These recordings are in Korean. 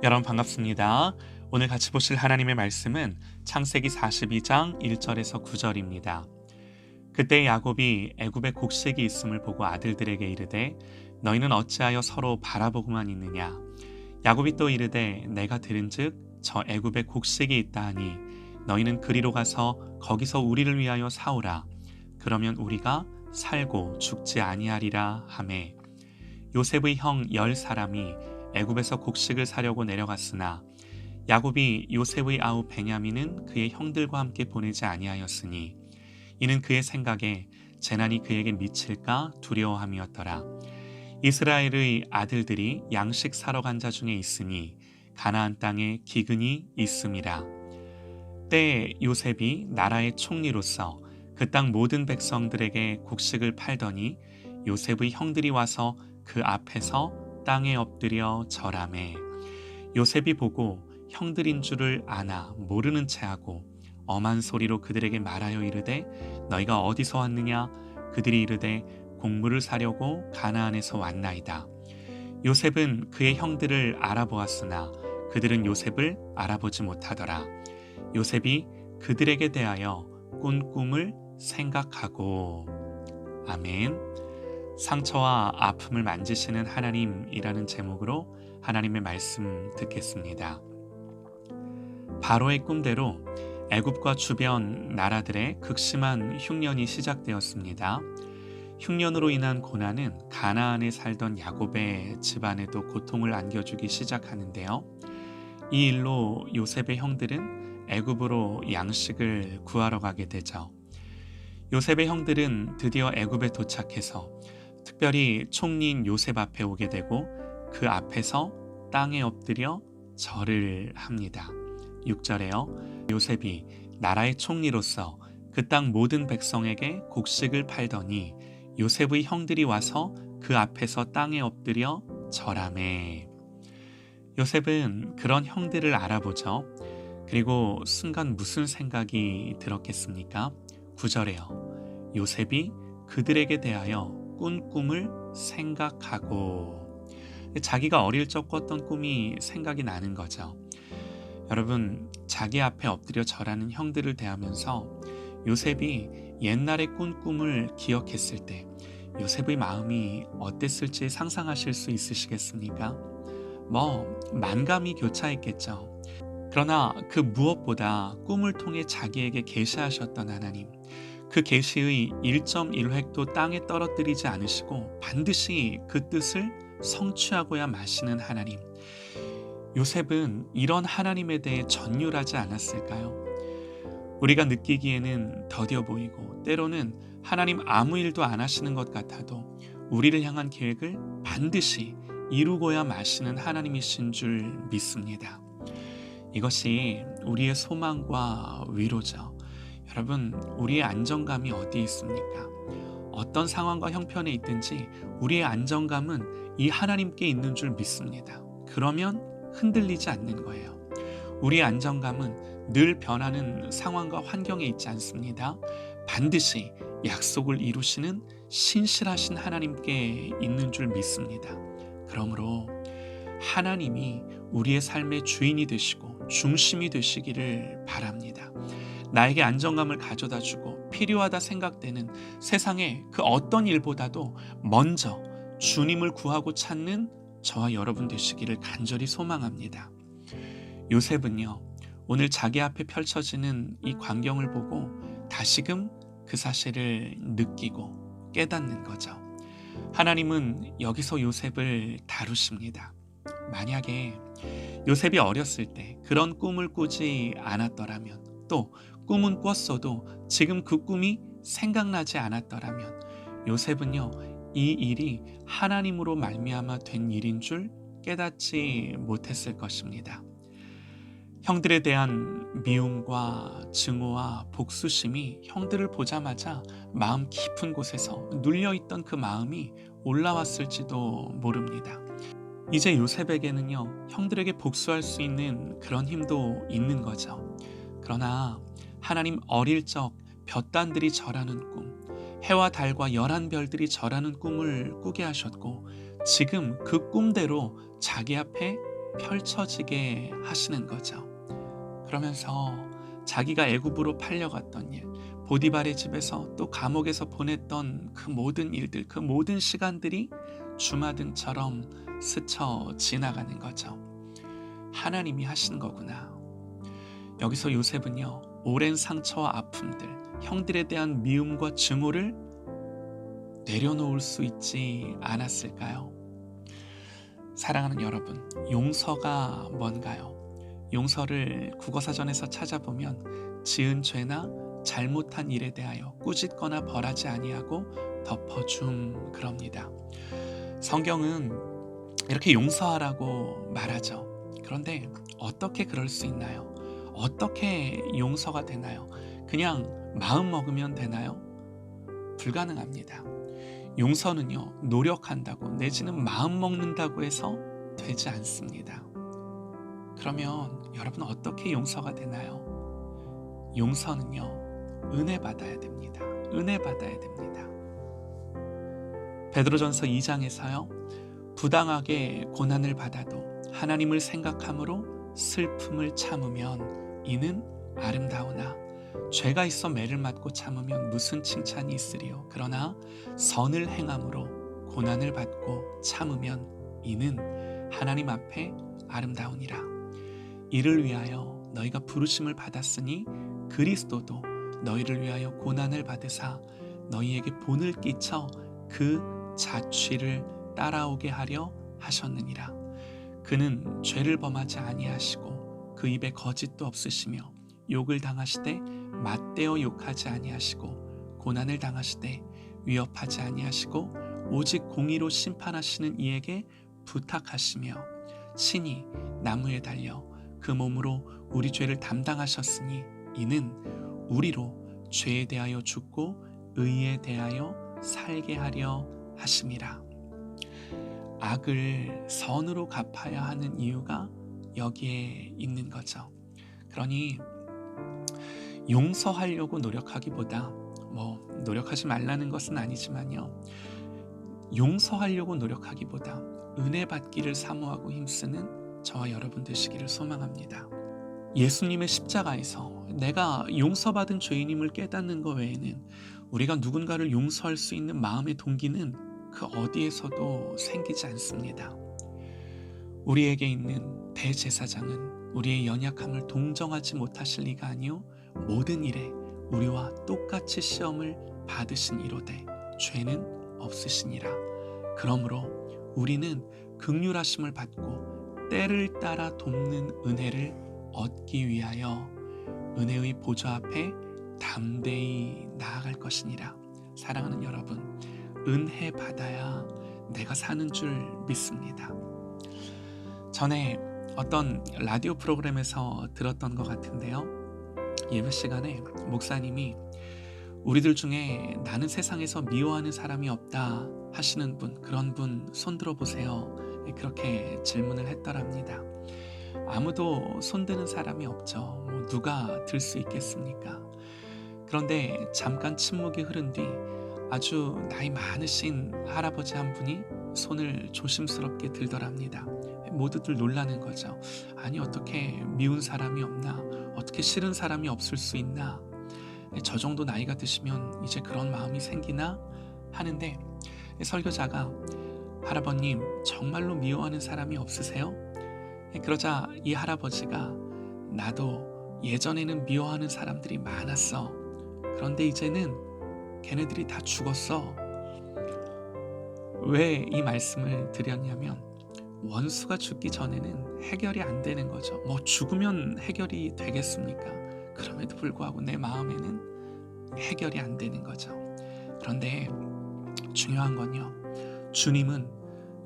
여러분 반갑습니다. 오늘 같이 보실 하나님의 말씀은 창세기 42장 1절에서 9절입니다. 그때 야곱이 애굽에 곡식이 있음을 보고 아들들에게 이르되 너희는 어찌하여 서로 바라보고만 있느냐. 야곱이 또 이르되 내가 들은즉 저 애굽에 곡식이 있다 하니 너희는 그리로 가서 거기서 우리를 위하여 사오라. 그러면 우리가 살고 죽지 아니하리라 하매 요셉의 형 10사람이 애굽에서 곡식을 사려고 내려갔으나 야곱이 요셉의 아우 베냐민은 그의 형들과 함께 보내지 아니하였으니 이는 그의 생각에 재난이 그에게 미칠까 두려워함이었더라. 이스라엘의 아들들이 양식 사러 간 자 중에 있으니 가나안 땅에 기근이 있음이라. 때에 요셉이 나라의 총리로서 그 땅 모든 백성들에게 곡식을 팔더니 요셉의 형들이 와서 그 앞에서 땅에 엎드려 절하매 요셉이 보고 형들인 줄을 아나 모르는 체하고 엄한 소리로 그들에게 말하여 이르되 너희가 어디서 왔느냐. 그들이 이르되 곡물을 사려고 가나안에서 왔나이다. 요셉은 그의 형들을 알아보았으나 그들은 요셉을 알아보지 못하더라. 요셉이 그들에게 대하여 꾼 꿈을 생각하고. 아멘. 상처와 아픔을 만지시는 하나님이라는 제목으로 하나님의 말씀 듣겠습니다. 바로의 꿈대로 애굽과 주변 나라들의 극심한 흉년이 시작되었습니다. 흉년으로 인한 고난은 가나안에 살던 야곱의 집안에도 고통을 안겨주기 시작하는데요. 이 일로 요셉의 형들은 애굽으로 양식을 구하러 가게 되죠. 요셉의 형들은 드디어 애굽에 도착해서 특별히 총리인 요셉 앞에 오게 되고 그 앞에서 땅에 엎드려 절을 합니다. 6절에요. 요셉이 나라의 총리로서 그 땅 모든 백성에게 곡식을 팔더니 요셉의 형들이 와서 그 앞에서 땅에 엎드려 절하매. 요셉은 그런 형들을 알아보죠. 그리고 순간 무슨 생각이 들었겠습니까? 9절에요. 요셉이 그들에게 대하여 꾼 꿈을 생각하고. 자기가 어릴 적 꿨던 꿈이 생각이 나는 거죠. 여러분, 자기 앞에 엎드려 절하는 형들을 대하면서 요셉이 옛날에 꾼 꿈을 기억했을 때 요셉의 마음이 어땠을지 상상하실 수 있으시겠습니까? 만감이 교차했겠죠. 그러나 그 무엇보다 꿈을 통해 자기에게 계시하셨던 하나님, 그 계시의 1.1획도 땅에 떨어뜨리지 않으시고 반드시 그 뜻을 성취하고야 마시는 하나님. 요셉은 이런 하나님에 대해 전율하지 않았을까요? 우리가 느끼기에는 더뎌 보이고 때로는 하나님 아무 일도 안 하시는 것 같아도 우리를 향한 계획을 반드시 이루고야 마시는 하나님이신 줄 믿습니다. 이것이 우리의 소망과 위로죠. 여러분, 우리의 안정감이 어디에 있습니까? 어떤 상황과 형편에 있든지 우리의 안정감은 이 하나님께 있는 줄 믿습니다. 그러면 흔들리지 않는 거예요. 우리의 안정감은 늘 변하는 상황과 환경에 있지 않습니다. 반드시 약속을 이루시는 신실하신 하나님께 있는 줄 믿습니다. 그러므로 하나님이 우리의 삶의 주인이 되시고 중심이 되시기를 바랍니다. 나에게 안정감을 가져다 주고 필요하다 생각되는 세상의 그 어떤 일보다도 먼저 주님을 구하고 찾는 저와 여러분 되시기를 간절히 소망합니다. 요셉은요, 오늘 자기 앞에 펼쳐지는 이 광경을 보고 다시금 그 사실을 느끼고 깨닫는 거죠. 하나님은 여기서 요셉을 다루십니다. 만약에 요셉이 어렸을 때 그런 꿈을 꾸지 않았더라면, 또 꿈은 꿨어도 지금 그 꿈이 생각나지 않았더라면 요셉은요, 이 일이 하나님으로 말미암아 된 일인 줄 깨닫지 못했을 것입니다. 형들에 대한 미움과 증오와 복수심이 형들을 보자마자 마음 깊은 곳에서 눌려있던 그 마음이 올라왔을지도 모릅니다. 이제 요셉에게는요, 형들에게 복수할 수 있는 그런 힘도 있는 거죠. 그러나 하나님 어릴 적 볕단들이 절하는 꿈, 해와 달과 11별들이 절하는 꿈을 꾸게 하셨고 지금 그 꿈대로 자기 앞에 펼쳐지게 하시는 거죠. 그러면서 자기가 애굽으로 팔려갔던 일, 보디발의 집에서 또 감옥에서 보냈던 그 모든 일들, 그 모든 시간들이 주마등처럼 스쳐 지나가는 거죠. 하나님이 하신 거구나. 여기서 요셉은요, 오랜 상처와 아픔들, 형들에 대한 미움과 증오를 내려놓을 수 있지 않았을까요? 사랑하는 여러분, 용서가 뭔가요? 용서를 국어사전에서 찾아보면 지은 죄나 잘못한 일에 대하여 꾸짖거나 벌하지 아니하고 덮어줌, 그럽니다. 성경은 이렇게 용서하라고 말하죠. 그런데 어떻게 그럴 수 있나요? 어떻게 용서가 되나요? 그냥 마음 먹으면 되나요? 불가능합니다. 용서는요, 노력한다고 내지는 마음 먹는다고 해서 되지 않습니다. 그러면 여러분, 어떻게 용서가 되나요? 용서는요, 은혜 받아야 됩니다. 은혜 받아야 됩니다. 베드로전서 2장에서요, 부당하게 고난을 받아도 하나님을 생각함으로 슬픔을 참으면 이는 아름다우나 죄가 있어 매를 맞고 참으면 무슨 칭찬이 있으리요. 그러나 선을 행함으로 고난을 받고 참으면 이는 하나님 앞에 아름다우니라. 이를 위하여 너희가 부르심을 받았으니 그리스도도 너희를 위하여 고난을 받으사 너희에게 본을 끼쳐 그 자취를 따라오게 하려 하셨느니라. 그는 죄를 범하지 아니하시고 그 입에 거짓도 없으시며 욕을 당하시되 맞대어 욕하지 아니하시고 고난을 당하시되 위협하지 아니하시고 오직 공의로 심판하시는 이에게 부탁하시며 친히 나무에 달려 그 몸으로 우리 죄를 담당하셨으니 이는 우리로 죄에 대하여 죽고 의에 대하여 살게 하려 하심이라. 악을 선으로 갚아야 하는 이유가 여기에 있는 거죠. 그러니 용서하려고 노력하기보다, 노력하지 말라는 것은 아니지만요, 용서하려고 노력하기보다 은혜 받기를 사모하고 힘쓰는 저와 여러분 되시기를 소망합니다. 예수님의 십자가에서 내가 용서받은 죄인임을 깨닫는 것 외에는 우리가 누군가를 용서할 수 있는 마음의 동기는 그 어디에서도 생기지 않습니다. 우리에게 있는 대제사장은 우리의 연약함을 동정하지 못하실 리가 아니요 모든 일에 우리와 똑같이 시험을 받으신 이로되 죄는 없으시니라. 그러므로 우리는 긍휼하심을 받고 때를 따라 돕는 은혜를 얻기 위하여 은혜의 보좌 앞에 담대히 나아갈 것이니라. 사랑하는 여러분, 은혜 받아야 내가 사는 줄 믿습니다. 전에 어떤 라디오 프로그램에서 들었던 것 같은데요, 예배 시간에 목사님이 우리들 중에 나는 세상에서 미워하는 사람이 없다 하시는 분, 그런 분 손들어 보세요, 그렇게 질문을 했더랍니다. 아무도 손드는 사람이 없죠. 누가 들 수 있겠습니까? 그런데 잠깐 침묵이 흐른 뒤 아주 나이 많으신 할아버지 한 분이 손을 조심스럽게 들더랍니다. 모두들 놀라는 거죠. 아니, 어떻게 미운 사람이 없나? 어떻게 싫은 사람이 없을 수 있나? 저 정도 나이가 드시면 이제 그런 마음이 생기나? 하는데 설교자가 할아버님, 정말로 미워하는 사람이 없으세요? 그러자 이 할아버지가 나도 예전에는 미워하는 사람들이 많았어. 그런데 이제는 걔네들이 다 죽었어. 왜 이 말씀을 드렸냐면 원수가 죽기 전에는 해결이 안 되는 거죠. 죽으면 해결이 되겠습니까? 그럼에도 불구하고 내 마음에는 해결이 안 되는 거죠. 그런데 중요한 건요, 주님은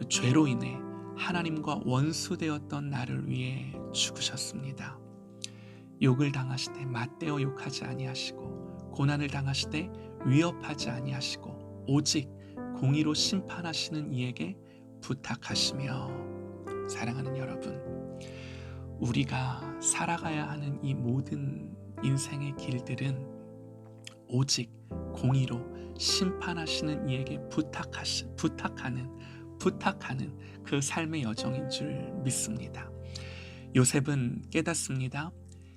죄로 인해 하나님과 원수되었던 나를 위해 죽으셨습니다. 욕을 당하시되 맞대어 욕하지 아니하시고 고난을 당하시되 위협하지 아니하시고 오직 공의로 심판하시는 이에게 부탁하시며. 사랑하는 여러분, 우리가 살아가야 하는 이 모든 인생의 길들은 오직 공의로 심판하시는 이에게 부탁하는 그 삶의 여정인 줄 믿습니다. 요셉은 깨닫습니다.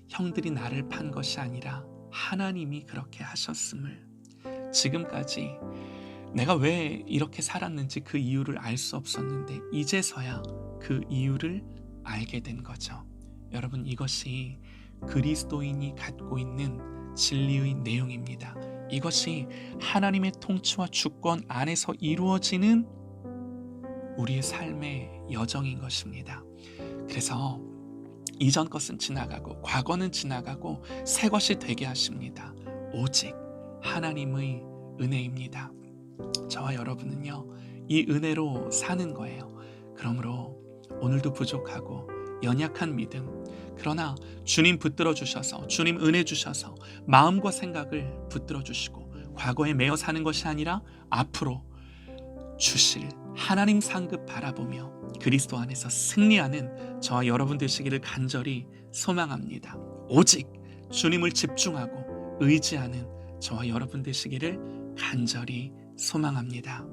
형들이 나를 판 것이 아니라 하나님이 그렇게 하셨음을. 지금까지 내가 왜 이렇게 살았는지 그 이유를 알 수 없었는데 이제서야 그 이유를 알게 된 거죠. 여러분, 이것이 그리스도인이 갖고 있는 진리의 내용입니다. 이것이 하나님의 통치와 주권 안에서 이루어지는 우리의 삶의 여정인 것입니다. 그래서 이전 것은 지나가고 과거는 지나가고 새 것이 되게 하십니다. 오직 하나님의 은혜입니다. 저와 여러분은요, 이 은혜로 사는 거예요. 그러므로 오늘도 부족하고 연약한 믿음, 그러나 주님 붙들어 주셔서, 주님 은혜 주셔서 마음과 생각을 붙들어 주시고 과거에 매여 사는 것이 아니라 앞으로 주실 하나님 상급 바라보며 그리스도 안에서 승리하는 저와 여러분 되시기를 간절히 소망합니다. 오직 주님을 집중하고 의지하는 저와 여러분 되시기를 간절히 소망합니다.